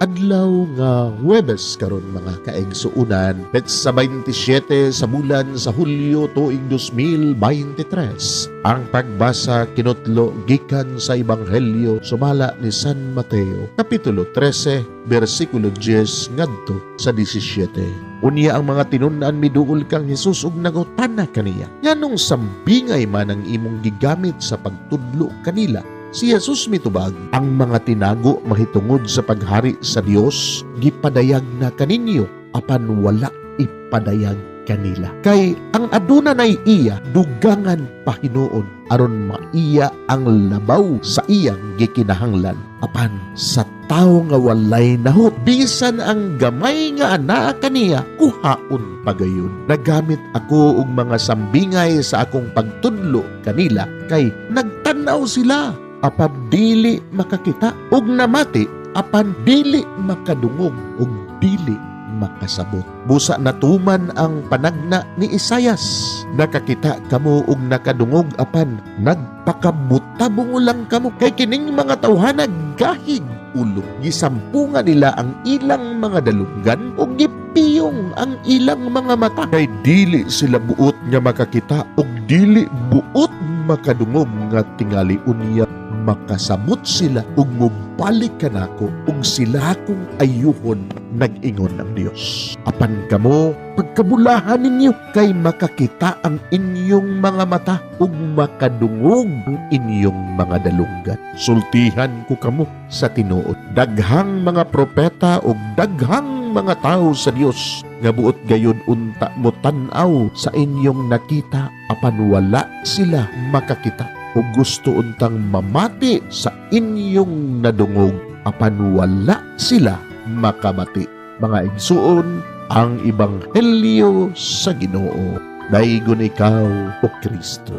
Adlaw nga Huwebes karon mga kaigsuunan, petsa 27 sa bulan sa Hulyo tuig 2023. Ang pagbasa kinutlo gikan sa Ebanghelyo sumala ni San Mateo, kapitulo 13, bersikulo 10 ngadto sa 17. Unya ang mga tinunan miduol kang Hesus ug nangutana kaniya, nganong sambingay man ang imong gigamit sa pagtudlo kanila? Si Jesus mitubag, ang mga tinago mahitungod sa paghari sa Dios gipadayag na kaninyo, apan wala ipadayag kanila. Kay ang aduna nay iya dugangan pahinuon aron maiya ang labaw sa iyang gikinahanglan, apan sa tawo nga walay nahut bisan ang gamay nga anaa kaniya kuhaon pagayon. Nagamit ako og mga sambingay sa akong pagtudlo kanila, kay nagtanaw sila apan dili makakita, ug namati apan dili makadungog ug dili makasabot. Busa natuman ang panagna ni Isayas, nakakita kamo ug nakadungog apan nagpakabutabong lang kamo. Kay kining mga tawhana gahig ulo, gisampungan nila ang ilang mga dalunggan ug gipiyong ang ilang mga mata. Kay dili sila buot nga makakita ug dili buot makadungog nga tingali unya makasabot sila ug mubalik kanako ug sila akong ayuhon, nag-ingon ng Dios. Apan kamo pagkabulahan ninyo, kay makakita ang inyong mga mata ug makadungog ang inyong mga dalunggan. Sultihan ko kamo sa tinuod, daghang mga propeta ug daghang mga tao sa Dios nga buot gayon unta mo tan-aw sa inyong nakita, apan wala sila makakita, o gusto untang mamati sa inyong nadungog, apan wala sila makabati. Mga igsuon, ang Ebanghelyo sa Ginoo. Daygon ikaw, O Kristo.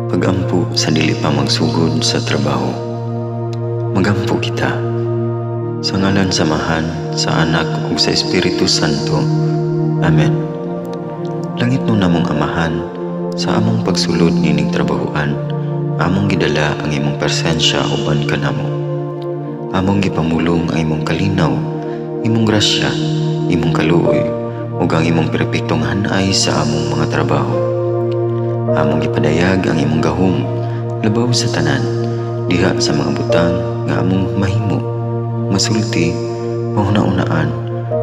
Pagampo sa dili pa magsugod sa trabaho. Magampo kita sa ngalan samahan sa Anak ug sa Espiritu Santo. Amen. Langit no namong Amahan, sa among pagsulod nining trabahoan, among gidala ang imong presensya uban kanamo. Among gipamulong ang imong kalinaw, imong grasya, imong kaluoy, ug ang imong perpektong hanay sa among mga trabaho. Among gipadayag ang imong gahom labaw sa tanan, diha sa mga butang nga among mahimo, masulti, mahuna-unaan,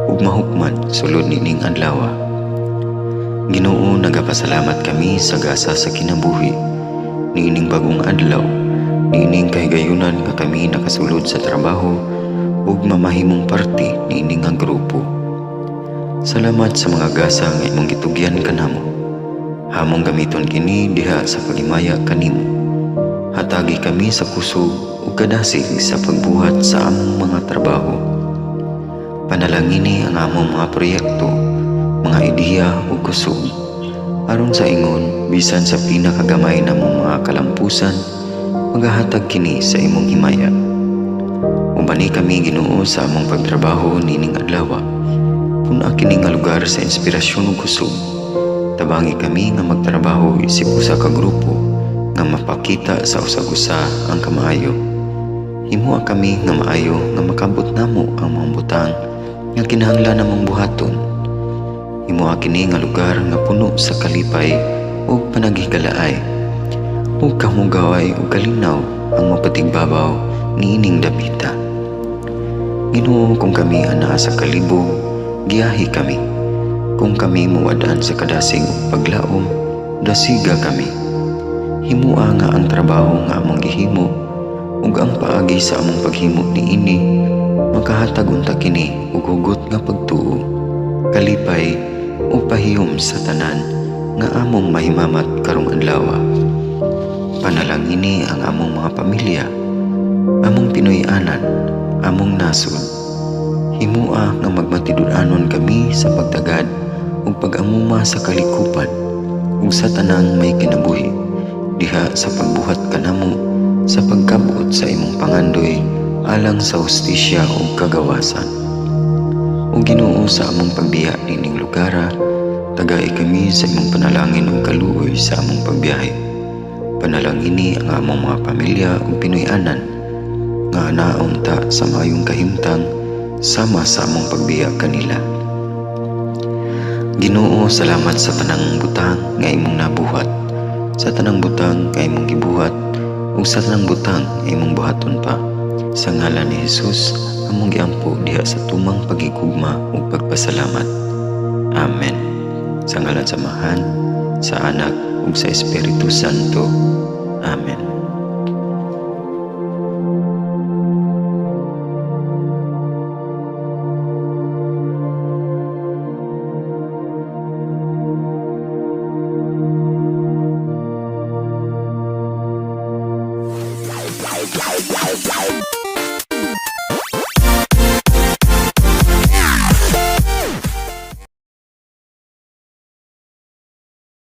ug mahukman sulod nining adlaw. Ginoo, nagapasalamat kami sa gasa sa kinabuhi niining bagong adlaw, niining kahigayunan nga kami nakasulod sa trabaho ug mamahimong parte niining nga grupo. Salamat sa mga gasa nga imong gitugyan kanamo. Hamong gamiton kini diha sa pagimaya kanimo. Hatagi kami sa kusog ug kadasig sa pagbuhat sa among mga trabaho. Panalangini ang among mga proyekto, mga ideya ug kusog, aron sa ingon bisan sa pinakagamay namong mga kalampusan, magahatag kini sa imong himaya. Ubani kami, Ginoo, sa among pagtrabaho nining adlaw. Puna kini nga lugar sa inspirasyon ug kusog. Tabangi kami nga magtrabaho isip usa ka grupo nga mapakita sa usag-usa ang kamaayo. Himua kami nga maayo nga makabot namo ang mga butang nga kinahanglan namong buhaton. Himua kini nga lugar nga puno sa kalipay ug panagihigalaay, ug kamugaway ug kalinaw ang mapatigbabaw niining dapita. Ginoo, kung kami anaa sa kalibog, giyahi kami. Kung kami muwadaan sa kadasig ug paglaom, dasiga kami. Himua nga ang trabaho nga among gihimo ug ang paagi sa among paghimo niini makahatag unta kini og hugot nga pagtuo, kalipay ug pahiyom sa tanan nga among mahimamat karong adlaw. Panalangini ang among mga pamilya, among Pinoy-anan, among nasod. Himua nga magmatidud-anon kami sa pagtagad ug pag-amuma sa kalikupan ug sa tanang may kinabuhi, diha sa pagbuhat kanamo sa pagkabuot sa imong pangandoy alang sa hustisya ug kagawasan. O Ginoo, sa among pagbiya nining lugara, tagay kami sa imong panalangin ug kaluoy sa among pagbiyahe. Panalangini ang among mga pamilya ug Pinoy-anan nga anaon ta sa maayong kahimtang sama sa among pagbiya kanila. Ginoo, salamat sa tanang butang nga imong nabuhat, sa tanang butang nga imong gibuhat, ug sa tanang butang nga imong buhaton pa. Sa ngalan ni Jesus, among giampo diha sa tumang pagigugma ug pagpasalamat. Amen. Sa ngalan sa Amahan, sa Anak ug sa Espiritu Santo. Amen.